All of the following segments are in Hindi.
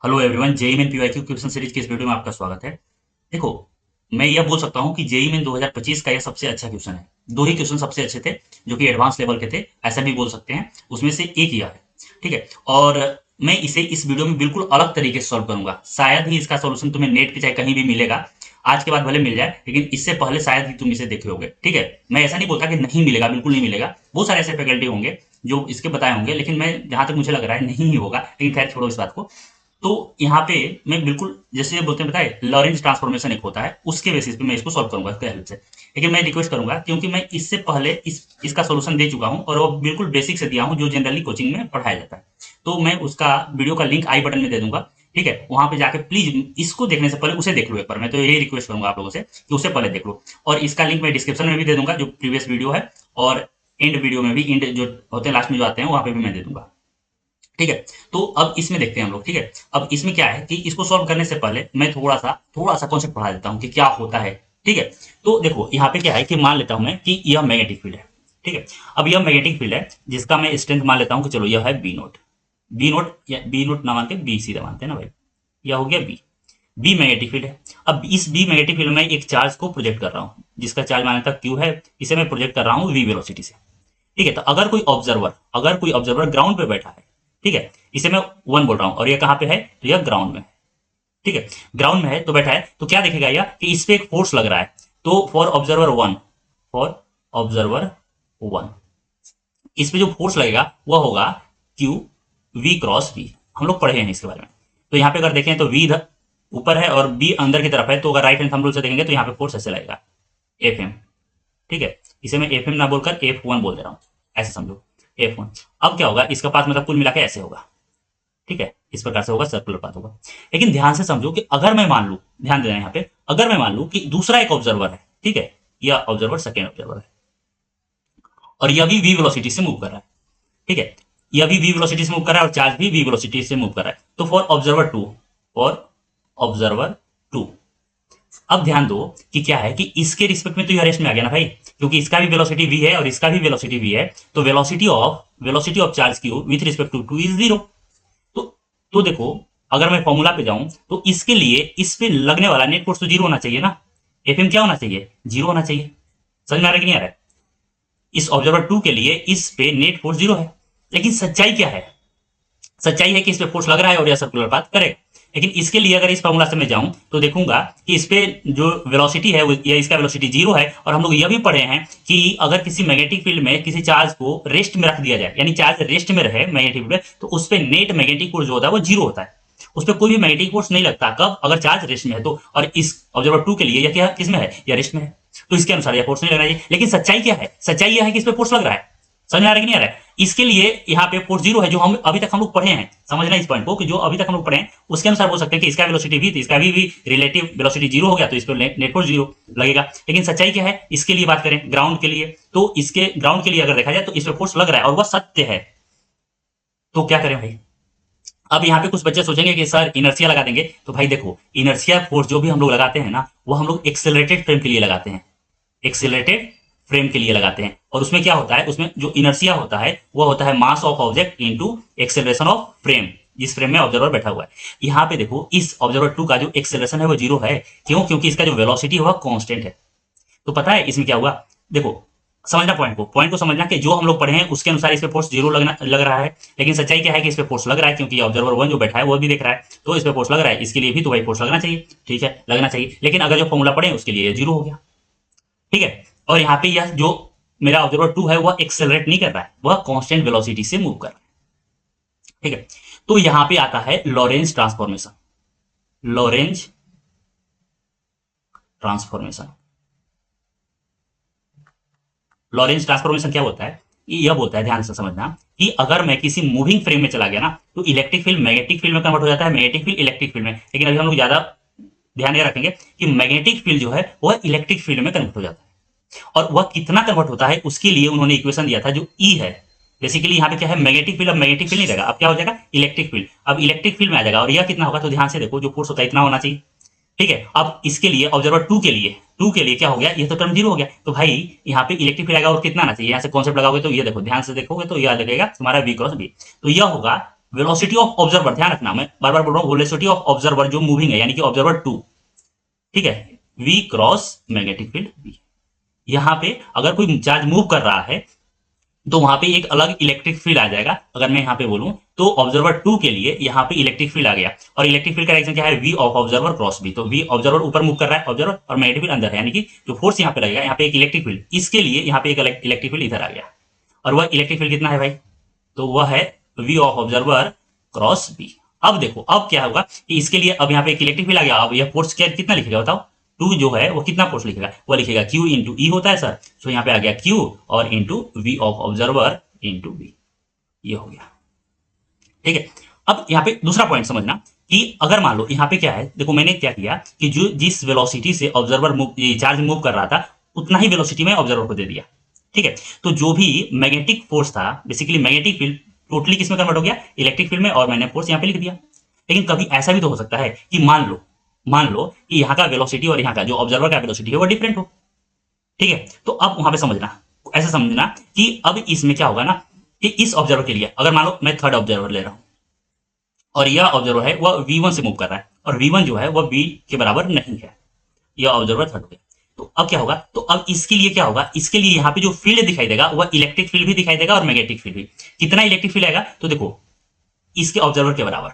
Hello everyone, JEE main PYQ question series की इस वीडियो में आपका स्वागत है। देखो, मैं यह बोल सकता हूँ कि जेईई मेन 2025 का यह सबसे अच्छा क्वेश्चन है। दो ही क्वेश्चन सबसे अच्छे थे जो कि एडवांस लेवल के थे, ऐसा भी बोल सकते हैं। उसमें से एक यह है, ठीक है। और मैं इसे इस वीडियो में बिल्कुल अलग तरीके से सॉल्व करूंगा। शायद ही इसका सॉल्यूशन तुम्हें नेट पे चाहे कहीं भी मिलेगा। आज के बाद भले मिल जाए, लेकिन इससे पहले शायद ही तुम इसे देखे होगे, ठीक है। मैं ऐसा नहीं बोलता कि नहीं मिलेगा, बिल्कुल नहीं मिलेगा। बहुत सारे ऐसे फैकल्टी होंगे जो इसके बताए होंगे, लेकिन मैं जहां तक मुझे लग रहा है नहीं ही होगा। लेकिन खैर छोड़ो इस बात को। तो यहाँ पे मैं बिल्कुल जैसे बोलते हैं, बताए लॉरेंज ट्रांसफॉर्मेशन एक होता है, उसके बेसिस पे मैं इसको सॉल्व करूंगा इसके हेल्प से। लेकिन मैं रिक्वेस्ट करूंगा, क्योंकि मैं इससे पहले इसका सॉल्यूशन दे चुका हूँ और वो बिल्कुल बेसिक से दिया हूँ जो जनरली कोचिंग में पढ़ाया जाता है। तो मैं उसका वीडियो का लिंक आई बटन में दे दूंगा, ठीक है। वहां पे जाके प्लीज इसको देखने से पहले उसे देख लो एक बार। मैं तो यही रिक्वेस्ट करूंगा आप लोगों से कि उसे पहले देख लो। और इसका लिंक मैं डिस्क्रिप्शन में भी दे दूंगा, जो प्रीवियस वीडियो है। और एंड वीडियो में भी, एंड जो होते हैं लास्ट में जो आते हैं, वहां पे भी मैं दे दूंगा, ठीक है। तो अब इसमें देखते हैं हम लोग, ठीक है। अब इसमें क्या है कि इसको सॉल्व करने से पहले मैं थोड़ा सा कॉन्सेप्ट पढ़ा देता हूँ कि क्या होता है, ठीक है। तो देखो यहाँ पे क्या है कि मान लेता हूं मैं कि यह मैग्नेटिक फील्ड है, ठीक है। अब यह मैग्नेटिक फील्ड है जिसका मैं स्ट्रेंथ मान लेता हूँ कि चलो यह है बी नोट। बी नोट या बी नोट ना मान के बी सीधा मानते हैं ना भाई। यह हो गया बी। बी मैग्नेटिक फील्ड है। अब इस बी मैग्नेटिक फील्ड में एक चार्ज को प्रोजेक्ट कर रहा हूँ, जिसका चार्ज मान्यता क्यू है। इसे मैं प्रोजेक्ट कर रहा हूँ वी वेलोसिटी से, ठीक है। तो अगर कोई ऑब्जर्वर ग्राउंड पे बैठा है, ठीक है। इसे मैं वन बोल रहा हूं और ये कहां पे है, तो यह ग्राउंड में है, ठीक है। ग्राउंड में है तो बैठा है, तो क्या देखेगा यह कि इस पे एक फोर्स लग रहा है। तो फॉर ऑब्जर्वर वन इस पे जो फोर्स लगेगा वह होगा क्यू वी क्रॉस बी। हम लोग पढ़े हैं इसके बारे में। तो यहाँ पे अगर देखें तो वी इधर ऊपर है और बी अंदर की तरफ है, तो अगर राइट हैंड थंब रूल से देखेंगे तो यहाँ पे फोर्स ऐसे लगेगा, एफ एम, ठीक है। इसे मैं एफ एम ना बोलकर एफ वन बोल दे रहा हूँ, ऐसे समझो, एफ वन। अब क्या होगा, इसका पाथ मतलब कुल मिला के ऐसे होगा, ठीक है। इस प्रकार से होगा, सर्कुलर पाथ होगा। लेकिन ध्यान से समझो कि अगर मैं मान लू, ध्यान देना यहाँ पे, अगर मैं मान लू कि दूसरा एक ऑब्जर्वर है, ठीक है। यह ऑब्जर्वर सेकेंड ऑब्जर्वर है और यह भी वी वेलोसिटी से मूव कर रहा है, ठीक है। यह भी वी वेलोसिटी से मूव कर रहा है और चार्ज भी वी वेलोसिटी से मूव कर रहा है। तो फॉर ऑब्जर्वर टू अब ध्यान दो कि क्या है कि इसके रिस्पेक्ट में तो यह रेस्ट में आ गया ना भाई, क्योंकि इसका भी वेलोसिटी वी है और इसका भी वेलोसिटी वी है। तो velocity of charge q with respect to two is zero. तो तो देखो, अगर मैं फॉर्मूला पे जाऊं तो इसके लिए इस पे लगने वाला नेट फोर्स तो जीरो होना चाहिए ना। एफ एम क्या होना चाहिए, जीरो होना चाहिए। समझ में आ रहा है कि नहीं आ रहा है। इस ऑब्जर्वर टू के लिए इस पे नेट फोर्स जीरो है। लेकिन सच्चाई क्या है, सच्चाई है कि इस पे फोर्स लग रहा है और यह सर्कुलर पाथ करेगा। लेकिन इसके लिए अगर इस फॉर्मूला से मैं जाऊं तो देखूंगा कि इस पे जो वेलोसिटी है या इसका वेलोसिटी जीरो है। और हम लोग यह भी पढ़े हैं कि अगर किसी मैग्नेटिक फील्ड में किसी चार्ज को रेस्ट में रख दिया जाए, यानी चार्ज रेस्ट में रहे मैग्नेटिक फील्ड में, तो उस पर नेट मैग्नेटिक फोर्स जो होता है वो जीरो होता है। उस पर कोई भी मैग्नेटिक फोर्स नहीं लगता, कब, अगर चार्ज रेस्ट में है तो। और इस ऑब्जर्वर टू के लिए यह क्या किस में है, यह रेस्ट में है। तो इसके अनुसार यह फोर्स नहीं लगना चाहिए। लेकिन सच्चाई क्या है, सच्चाई यह है कि इस पे फोर्स लग रहा है। समझ में आ रहा है कि नहीं आ रहा है। इसके लिए यहाँ पे फोर्स जीरो है, जो हम अभी तक हम लोग पढ़े हैं। समझना इस पॉइंट को कि जो अभी तक हम लोग पढ़े हैं उसके अनुसार बोल सकते हैं कि इसका वेलोसिटी भी, तो इसका भी रिलेटिव वेलोसिटी जीरो हो गया, तो इस पर नेट फोर्स जीरो लगेगा। लेकिन सच्चाई क्या है, इसके लिए बात करें ग्राउंड के लिए, तो इसके ग्राउंड के लिए अगर देखा जाए तो इस पर फोर्स लग रहा है और वह सत्य है। तो क्या करें भाई। अब यहाँ पे कुछ बच्चे सोचेंगे कि सर इनर्सिया लगा देंगे। तो भाई देखो, इनर्सिया फोर्स जो भी हम लोग लगाते हैं ना, वो हम लोग एक्सेलरेटेड फ्रेम के लिए लगाते हैं। एक्सेलरेटेड फ्रेम के लिए लगाते हैं। और उसमें क्या होता है, उसमें जो इनर्सिया होता है वो होता है mass of object into acceleration of frame, जिस फ्रेम में ऑब्जर्वर बैठा हुआ है। यहाँ पे देखो, इस ऑब्जर्वर टू का जो एक्सेलरेशन है वो जीरो है। क्यों, क्योंकि इसका जो वेलोसिटी है वह कांस्टेंट है। तो पता है इसमें क्या हुआ, देखो, समझना पॉइंट को समझना कि जो हम लोग पढ़े हैं उसके अनुसार इस पे फोर्स जीरो लग रहा है। लेकिन सच्चाई क्या है कि इस पे फोर्स लग रहा है, क्योंकि ऑब्जर्वर वन जो बैठा है वो भी देख रहा है। तो इस पे फोर्स लग रहा है, इसके लिए भी तो भाई फोर्स लगना चाहिए, ठीक है, लगना चाहिए। लेकिन अगर जो फॉर्मूला पढ़े उसके लिए जीरो हो गया, ठीक है। और यहाँ पे यह जो मेरा ऑब्जर्वर टू है वह एक्सेलरेट नहीं कर रहा है, वह कांस्टेंट वेलोसिटी से मूव कर रहा है, ठीक है। तो यहां पे आता है Lorentz transformation. Lorentz transformation Lorentz transformation क्या होता है, यह बोलता है, ध्यान से समझना, कि अगर मैं किसी मूविंग फ्रेम में चला गया ना, तो इलेक्ट्रिक फील्ड मैग्नेटिक फील्ड में कन्वर्ट हो जाता है, मैग्नेटिक फील्ड इलेक्ट्रिक फील्ड में। लेकिन अभी हम लोग ज्यादा ध्यान ये रखेंगे कि मैग्नेटिक फील्ड जो है वह इलेक्ट्रिक फील्ड में कन्वर्ट हो जाता है। और वह कितना कन्वर्ट होता है उसके लिए उन्होंने इक्वेशन दिया था जो ई है। बेसिकली यहाँ पे क्या है, मैग्नेटिक फील्ड, अब मैग्नेटिक फील्ड नहीं रहेगा, अब क्या हो जाएगा, इलेक्ट्रिक फील्ड। अब इलेक्ट्रिक फील्ड में आ जाएगा और यह कितना होगा, तो ध्यान से देखो, जो फोर्स होता है इतना होना चाहिए, ठीक है। अब इसके लिए ऑब्जर्वर टू के लिए क्या हो गया, ये तो टर्म जीरो हो गया। तो भाई यहाँ पे इलेक्ट्रिक फील्ड आएगा और कितना आना चाहिए, यहाँ से कॉन्सेप्ट लगाओगे तो ये देखो, ध्यान से देखोगे तो यह लगेगा तुम्हारा वी क्रॉस बी। तो यह होगा वेलोसिटी ऑफ ऑब्जर्वर, ध्यान रखना मैं बार बार बोल रहा हूँ, वेलोसिटी ऑफ ऑब्जर्वर जो मूविंग है यानी कि ऑब्जर्वर 2, ठीक है, v cross magnetic field b. यहां पे अगर कोई चार्ज मूव कर रहा है तो वहां पे एक अलग इलेक्ट्रिक फील्ड आ जाएगा। अगर मैं यहां पे बोलूं तो ऑब्जर्वर 2 के लिए यहां पे इलेक्ट्रिक फील्ड आ गया, और इलेक्ट्रिक फील्ड का डायरेक्शन क्या है, v of observer cross b. तो वी ऑब्जर्वर ऊपर मूव कर रहा है ऑब्जर्वर, और मैग्नेटिक फील्ड अंदर है, यानी कि जो फोर्स यहां पे लगेगा यहाँ पे एक इलेक्ट्रिक फील्ड, इसके लिए यहाँ पे एक इलेक्ट्रिक फील्ड इधर आ गया। और वह इलेक्ट्रिक फील्ड कितना है भाई, तो वह है v of observer cross b. अब देखो अब क्या होगा कि इसके लिए अब यहाँ पे एक इलेक्ट्रिक फील्ड आ गया। अब यह फोर्स क्या कितना लिखेगा बताओ, 2 जो है वो कितना फोर्स लिखेगा, वो लिखेगा Q इंटू ई होता है सर, तो यहाँ पे आ गया Q और into v of observer into b, ये हो गया। ठीक है, अब यहाँ पे दूसरा पॉइंट समझना कि अगर मान लो यहाँ पे क्या है, देखो मैंने क्या किया कि जो जिस वेलोसिटी से ऑब्जर्वर मूव चार्ज मूव कर रहा था उतना ही वेलोसिटी में ऑब्जर्वर को दे दिया। ठीक है, तो जो भी मैग्नेटिक फोर्स था, बेसिकली मैग्नेटिक फील्ड टोटली किसमें कन्वर्ट हो गया, इलेक्ट्रिक फील्ड में, और मैंने फोर्स यहाँ पे लिख दिया। लेकिन कभी ऐसा भी तो हो सकता है कि मान लो कि यहाँ का वेलोसिटी और यहाँ का जो ऑब्जर्वर का वेलोसिटी है वो डिफरेंट हो। ठीक है, तो अब वहां पे समझना, ऐसा समझना कि अब इसमें क्या होगा ना कि इस ऑब्जर्वर के लिए अगर मान लो मैं थर्ड ऑब्जर्वर ले रहा हूं और यह ऑब्जर्वर है वह V1 से मूव कर रहा है, और V1 जो है वह V के बराबर नहीं है, यह ऑब्जर्वर थर्ड हो गया। तो अब क्या होगा, तो अब इसके लिए क्या होगा, इसके लिए यहाँ पे जो फील्ड दिखाई देगा वह इलेक्ट्रिक फील्ड भी दिखाई देगा और मैग्नेटिक फील्ड भी। कितना इलेक्ट्रिक फील्ड आएगा, तो देखो इसके ऑब्जर्वर के बराबर।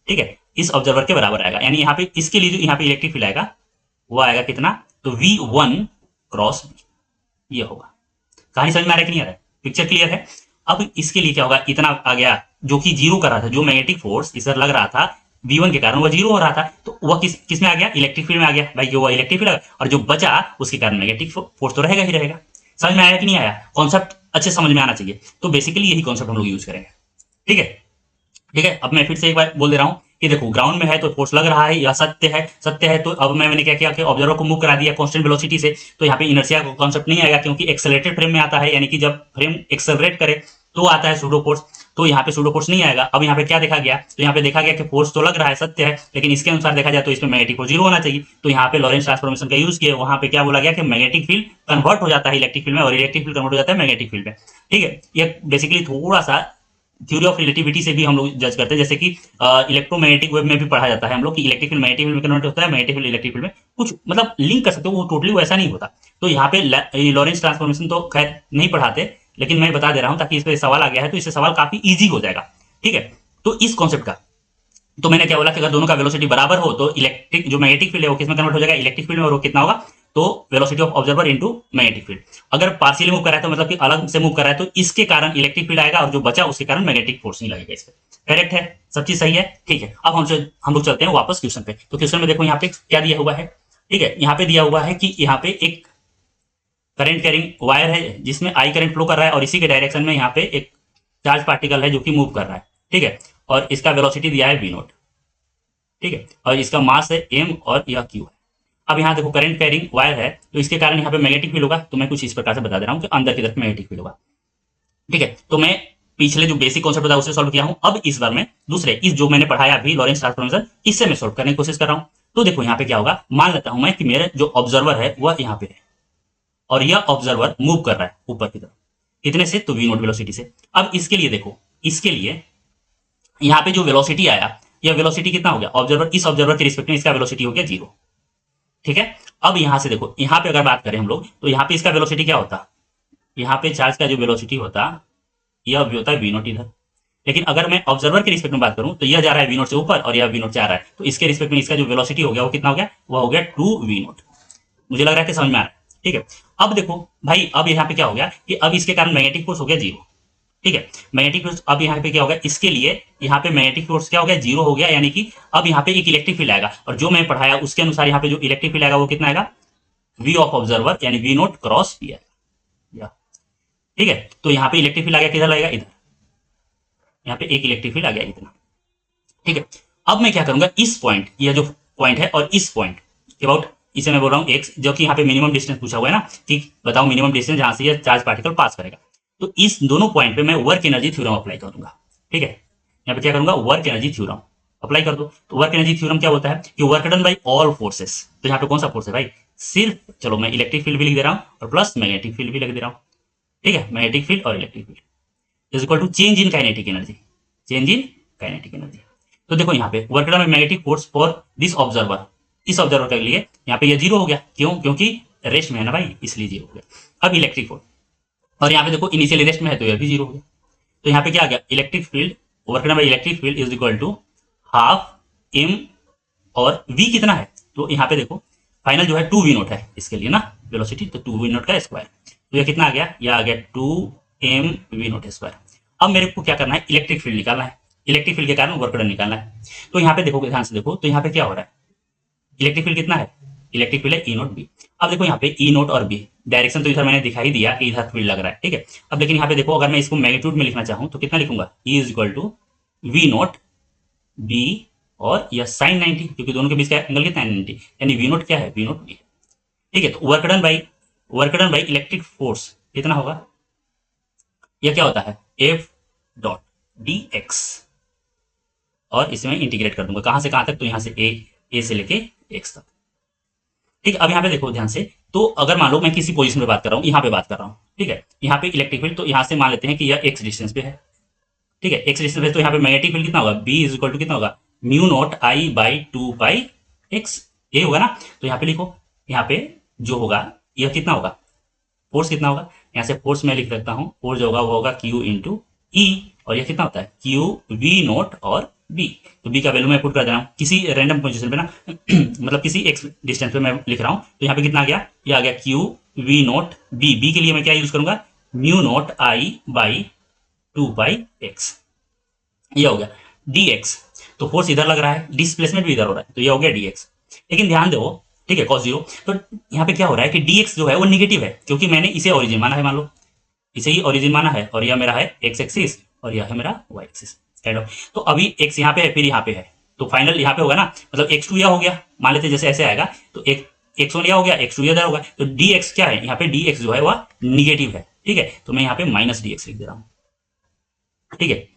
ठीक है, इस ऑब्जर्वर के बराबर आएगा, यानी यहाँ पे इसके लिए जो यहाँ पे इलेक्ट्रिक फील्ड आएगा वो आएगा कितना, तो V1 क्रॉस बी, ये होगा। कहानी समझ में आ रहा है कि नहीं आ रहा है, पिक्चर क्लियर है। अब इसके लिए क्या होगा, इतना आ गया जो कि जीरो कर रहा था, जो मैग्नेटिक फोर्स इस लग रहा था V1 के कारण वह जीरो हो रहा था, तो वह किस में आ गया, इलेक्ट्रिक फील्ड में आ गया भाई, जो वह इलेक्ट्रिक फील्ड, और जो बचा उसके कारण मैग्नेटिक फोर्स तो रहेगा ही रहेगा। समझ में आया कि नहीं आया, कॉन्सेप्ट अच्छे समझ में आना चाहिए। तो बेसिकली यही कॉन्सेप्ट हम लोग यूज करेंगे। ठीक है, ठीक है, अब मैं फिर से एक बार बोल दे रहा हूं कि देखो ग्राउंड में है तो फोर्स लग रहा है, यह सत्य है। तो अब मैंने क्या किया कि ऑब्जर्वर को मूव करा दिया कांस्टेंट वेलोसिटी से, तो यहाँ पे इनर्शिया का कॉन्सेप्ट नहीं आएगा, क्योंकि एक्सेलरेटेड फ्रेम में आता है, यानी कि जब फ्रेम एक्सेलरेट करे तो आता है सूडो फोर्स, तो यहाँ पे सूडो फोर्स नहीं आएगा। अब यहाँ पे क्या देखा गया, तो यहाँ पे देखा गया कि फोर्स तो लग रहा है, सत्य है, लेकिन इसके अनुसार देखा जाए तो इसमें मैग्नेटिक फोर्स जीरो होना चाहिए। तो यहाँ पे लॉरेंस ट्रांसफॉर्मेशन का यूज किया, वहां पे क्या बोला गया कि मैग्नेटिक फील्ड कन्वर्ट हो जाता है इलेक्ट्रिक फील्ड में, और इलेक्ट्रिक फील्ड कन्वर्ट हो जाता है मैग्नेटिक फील्ड में। ठीक है, ये बेसिकली थोड़ा सा थ्योरी ऑफ रिलेटिविटी से भी हम लोग जज करते हैं, जैसे कि इलेक्ट्रोमैग्नेटिक वेव में भी पढ़ा जाता है हम लोग कि इलेक्ट्रिक फील्ड मैग्नेटिक फील्ड में कन्वर्ट होता है, मैग्नेटिक फील्ड इलेक्ट्रिक फील्ड में, कुछ मतलब लिंक कर सकते हो, वो टोटली वैसा नहीं होता। तो यहाँ पे लॉरेंस ट्रांसफॉर्मेशन तो खैर नहीं पढ़ाते, लेकिन मैं बता दे रहा हूँ ताकि इस पर सवाल आ गया है तो इससे सवाल काफी ईजी हो जाएगा। ठीक है, तो इस कॉन्सेप्ट का तो मैंने क्या बोला कि अगर दोनों का वेलोसिटी बराबर हो तो इलेक्ट्रिक जो मैग्नेटिक फील्ड है वो किसमें कन्वर्ट हो जाएगा, इलेक्ट्रिक फील्ड में, और वो कितना होगा, तो velocity of observer into magnetic field. अगर पार्शियली मूव कर रहा है तो मतलब कि अलग से मूव कर रहा है, तो इसके कारण इलेक्ट्रिक फील्ड आएगा, और जो बचा उसके कारण मैग्नेटिक फोर्स नहीं लगेगा इस पर। करेक्ट है, सब चीज सही है। ठीक है, अब हम लोग चलते हैं वापस क्वेश्चन पे। तो क्वेश्चन में देखो यहाँ पे क्या दिया हुआ है। ठीक है, यहाँ पे दिया हुआ है कि यहाँ पे एक करंट कैरिंग वायर है जिसमें आई करंट फ्लो कर रहा है, और इसी के डायरेक्शन में यहाँ पे एक चार्ज पार्टिकल है जो कि मूव कर रहा है। ठीक है, और इसका वेलोसिटी दिया है V0। ठीक है, और इसका मास है m और यह q है। अब यहाँ देखो करंट कैरिंग वायर है तो इसके कारण यहाँ पे मैग्नेटिक फील्ड होगा, तो मैं कुछ इस प्रकार से बता दे रहा हूँ कि अंदर की तरफ मैग्नेटिक फील्ड होगा। ठीक है, तो मैं पिछले जो बेसिक कॉन्सेप्ट था उसे सॉल्व किया हूं, अब इस बार मैं दूसरे इस जो मैंने पढ़ाया अभी लॉरेंस ट्रांसफॉर्मेशन, इससे मैं सॉल्व करने की कोशिश कर रहा हूं। तो देखो यहाँ पे क्या होगा, मान लेता हूं मैं कि मेरा जो ऑब्जर्वर है वह यहाँ पे है, और यह ऑब्जर्वर मूव कर रहा है ऊपर की तरफ, कितने से, तो V0 वेलोसिटी से। अब इसके लिए देखो, इसके लिए यहाँ पे जो वेलोसिटी आया, यह वेलोसिटी कितना हो गया, ऑब्जर्वर, इस ऑब्जर्वर के रिस्पेक्ट में इसका वेलोसिटी हो गया 0। ठीक है, अब यहां से देखो, यहाँ पे अगर बात करें हम लोग तो यहाँ पे इसका वेलोसिटी क्या होता, यहाँ पे चार्ज का जो वेलोसिटी होता यह भी होता है V0 इधर। लेकिन अगर मैं ऑब्जर्वर के रिस्पेक्ट में बात करूं तो यह जा रहा है V0 से ऊपर और यह V0 से आ रहा है, तो इसके रिस्पेक्ट में इसका जो वेलोसिटी हो गया वो कितना हो गया, वह हो गया 2V0। मुझे लग रहा है कि समझ में आ रहा है। ठीक है, अब देखो भाई, अब यहाँ पे क्या हो गया कि अब इसके कारण मैग्नेटिक फोर्स हो गया 0। ठीक है, मैग्नेटिक फोर्स अब यहाँ पे क्या हो गया, इसके लिए यहाँ पे मैग्नेटिक फोर्स क्या हो गया, 0 हो गया, यानी कि अब यहाँ पे एक इलेक्ट्रिक फील्ड आएगा, और जो मैं पढ़ाया उसके अनुसार यहाँ पे जो इलेक्ट्रिक फील्ड आएगा वो कितना आएगा, V ऑफ ऑब्जर्वर यानी V0 क्रॉस P आएगा। ठीक है, तो यहाँ पे इलेक्ट्रिक फील्ड आ गया, किधर लगेगा, इधर, यहाँ पे एक इलेक्ट्रिक फील्ड आ गया इतना। ठीक है, अब मैं क्या करूंगा, इस पॉइंट, यह जो पॉइंट है और इस पॉइंट के अबाउट, इसे मैं बोल रहा हूँ x, जो कि यहाँ पे मिनिमम डिस्टेंस पूछा हुआ है ना, कि बताओ मिनिमम डिस्टेंस जहां से यह चार्ज पार्टिकल पास करेगा। तो इस दोनों पॉइंट पे मैं वर्क एनर्जी थ्योरम अप्लाई करूंगा। ठीक है, यहाँ पे क्या करूंगा, वर्क एनर्जी थ्योरम अप्लाई कर दो। तो वर्क एनर्जी थ्योरम क्या होता है कि work done by all forces. तो यहाँ पे कौन सा फोर्स है भाई, सिर्फ, चलो मैं इलेक्ट्रिक फील्ड भी लिख दे रहा हूँ और प्लस मैग्नेटिक फील्ड भी लिख दे रहा हूँ। ठीक है, मैग्नेटिक फील्ड और electric field is equal to change in kinetic energy, change in kinetic energy. तो देखो यहाँ पे work done by magnetic force for this observer, इस ऑब्जर्वर के लिए यहाँ पे ये जीरो हो गया, क्यों? क्योंकि रेस्ट में है ना भाई, इसलिए जीरो हो गया। अब इलेक्ट्रिक फोर्स, और यहाँ पे देखो इनिशियली रेस्ट में है तो ये भी जीरो हो गया। तो यहाँ पे क्या आ गया, electric field, work done by electric field is equal to half m, और v कितना है, तो यहाँ पे देखो फाइनल जो है 2v0 है इसके लिए ना वेलोसिटी, तो 2v0 का स्क्वायर, तो ये कितना आ गया, ये आ गया 2mv0 स्क्वायर। अब मेरे को क्या करना है, इलेक्ट्रिक फील्ड निकालना है, इलेक्ट्रिक फील्ड के कारण वर्क डन निकालना है। तो यहाँ पे देखो ध्यान से देखो, तो यहाँ पे क्या हो रहा है, इलेक्ट्रिक फील्ड कितना है, इलेक्ट्रिक फील्ड है ई नोट बी। अब देखो यहाँ पे ई नोट और बी डायरेक्शन तो इधर मैंने दिखाई दिया कि इधर फील्ड लग रहा है, ठीक है। अब लेकिन यहाँ पे देखो अगर मैं इसको मैग्नीट्यूड में लिखना चाहूँ तो कितना लिखूंगा, e is equal to v naught b और यह साइन 90, क्योंकि दोनों के बीच का एंगल कितना है 90, यानी वी नोट क्या है, वी नोट बी, ठीक है। तो work done by electric force कितना होगा, यह क्या होता है एफ डॉट डी एक्स, और इसे मैं इंटीग्रेट कर दूंगा कहां से कहां तक, तो यहां से ए से लेके एक्स तक, ठीक है। अब यहाँ पे देखो ध्यान से, तो अगर मान लो मैं किसी पोजीशन पे बात कर रहा हूँ, यहाँ पे बात कर रहा हूँ, ठीक है, यहाँ पे इलेक्ट्रिक फील्ड, तो यहाँ से मान लेते हैं कि यह एक्स डिस्टेंस पे है, ठीक है, एक्स डिस्टेंस पे, तो यहाँ पे मैग्नेटिक फील्ड कितना होगा, बी इज इक्वल टू कितना होगा, mu naught I by 2 pi x, ये होगा ना। तो यहाँ पे लिखो, यहाँ पे जो होगा यह कितना होगा, फोर्स कितना होगा, यहाँ से फोर्स मैं लिख सकता हूँ, फोर्स जो होगा वो होगा क्यू इंटू ई, और यह कितना होता है क्यू वी नोट और बी, तो बी का वैल्यू मैं पुट कर दे रहा हूँ किसी रैंडम पोजीशन पे ना मतलब किसी एक्स डिस्टेंस पे मैं लिख रहा हूँ, तो यहाँ पे कितना आ गया, ये आ गया q v naught b, b के लिए मैं क्या यूज करूंगा, mu naught I by 2 pi x, ये हो गया डी एक्स। तो फोर्स इधर लग रहा है, डिस्प्लेसमेंट भी इधर हो रहा है, तो ये हो गया डी एक्स। लेकिन ध्यान दो, ठीक है, कॉस जीरो, तो यहाँ पे क्या हो रहा है कि डी एक्स जो है वो निगेटिव है, क्योंकि मैंने इसे ओरिजिन माना है, मान लो इसे ही ओरिजिन माना है, और यह मेरा है एक्स एक्सिस और यह है मेरा वाई एक्सिस काइंड ऑफ। तो अभी एक्स यहाँ पे है, फिर यहाँ पे है, तो फाइनल यहाँ पे होगा ना, मतलब x2 यह हो गया, मान लेते जैसे ऐसे आएगा, तो एक x1 यह हो गया, x2 इधर होगा, तो dx क्या है, यहाँ पे dx जो है वह निगेटिव है, ठीक है, तो मैं यहाँ पे माइनस dx लिख दे रहा हूँ, ठीक है।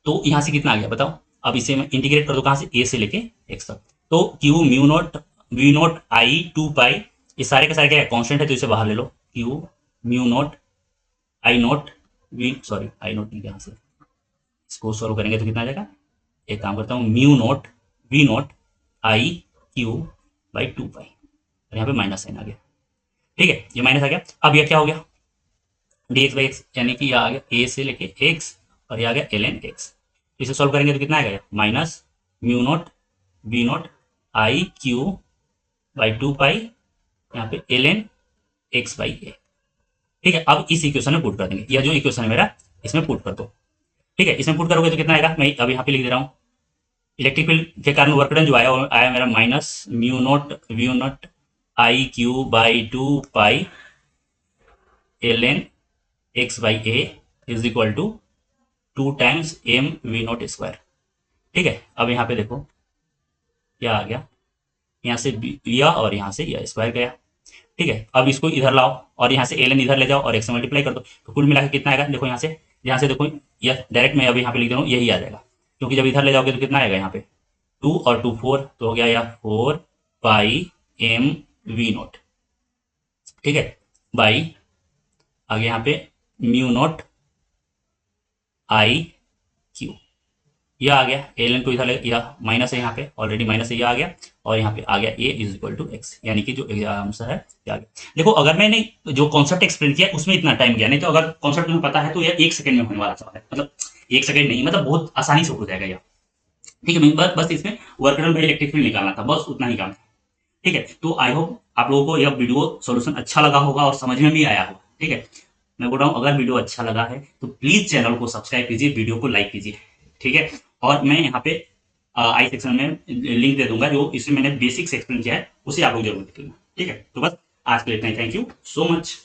तो यहाँ से कितना आ गया बताओ, अब इसे मैं इंटीग्रेट कर दो कहां से, a से लेके x तक, तो q mu naught we naught I 2 pi, ये सारे के सारे क्या है कॉन्स्टेंट है, तो इसे बाहर ले लो, q mu naught I naught v, sorry I naught नहीं, यहाँ से इसको सॉल्व करेंगे तो कितना आ जाएगा, एक काम करता हूँ, mu naught we naught I q by 2 pi, और यहाँ पे माइनस साइन आ गया, ठीक है, ये माइनस आ गया। अब यह क्या हो गया, डी एक्स बाई एक्स, यानी कि यह आ गया ए से लेके एक्स, और यह आ गया एल एन एक्स, तो इसे सॉल्व करेंगे तो कितना आएगा, minus mu naught we naught I q by 2 pi, यहाँ पे l n x by a, ठीक है। अब इस इक्वेशन में पुट कर देंगे, यह जो इक्वेशन है मेरा इसमें पुट कर दो, ठीक है, इसमें पुट करोगे तो कितना आएगा, मैं अब यहाँ पे लिख दे रहा हूँ, इलेक्ट्रिक फील्ड के कारण वर्क डन जो आया वो आया मेरा minus mu naught I q by 2 pi l n x by a is equal to 2 times m v naught square, ठीक है। अब यहाँ पे देखो क्या आ गया, यहाँ से यह और यहाँ से यह स्क्वायर गया, ठीक है। अब इसको इधर लाओ और यहाँ से एल इधर ले जाओ और एक्स से मल्टीप्लाई कर दो, तो कुल मिलाकर कितना आएगा, देखो यहाँ से देखो, यह डायरेक्ट मैं अभी यहाँ पे लिख दे रहा हूँ, यही आ जाएगा, क्योंकि जब इधर ले जाओगे तो कितना आएगा, यहाँ पे 2 और 2 4, तो हो गया यह 4 पाई एम वी नॉट, ठीक है, बाई आगे यहाँ पे म्यू नॉट आई क्यू, यह आ गया, एल एन को इधर यह माइनस है, यहाँ पे ऑलरेडी माइनस है, यह आ गया, और यहाँ पे आ गया ए इज इक्वल टू एक्स, यानी कि जो आंसर है ये आ गया। देखो अगर मैंने जो कॉन्सेप्ट एक्सप्लेन किया उसमें इतना टाइम गया, नहीं तो अगर कॉन्सेप्ट तुम्हें पता है तो यह 1 सेकंड में होने वाला सवाल है, मतलब 1 सेकंड नहीं, मतलब बहुत आसानी से हो जाएगा यह, ठीक है। बस इसमें work done by electric field निकालना था, बस उतना ही काम था, ठीक है। तो आई होप आप लोगों को यह वीडियो सोल्यूशन अच्छा लगा होगा और समझ में भी आया होगा, ठीक है। मैं बोल रहा हूँ अगर वीडियो अच्छा लगा है तो प्लीज चैनल को सब्सक्राइब कीजिए, वीडियो को लाइक कीजिए, ठीक है। और मैं यहाँ पे आई सेक्शन में लिंक दे दूंगा, जो इसमें मैंने बेसिक्स एक्सप्लेन किया है उसे आप लोग जरूर देखेंगे, ठीक है। तो बस आज के लिए इतना ही, थैंक यू सो मच।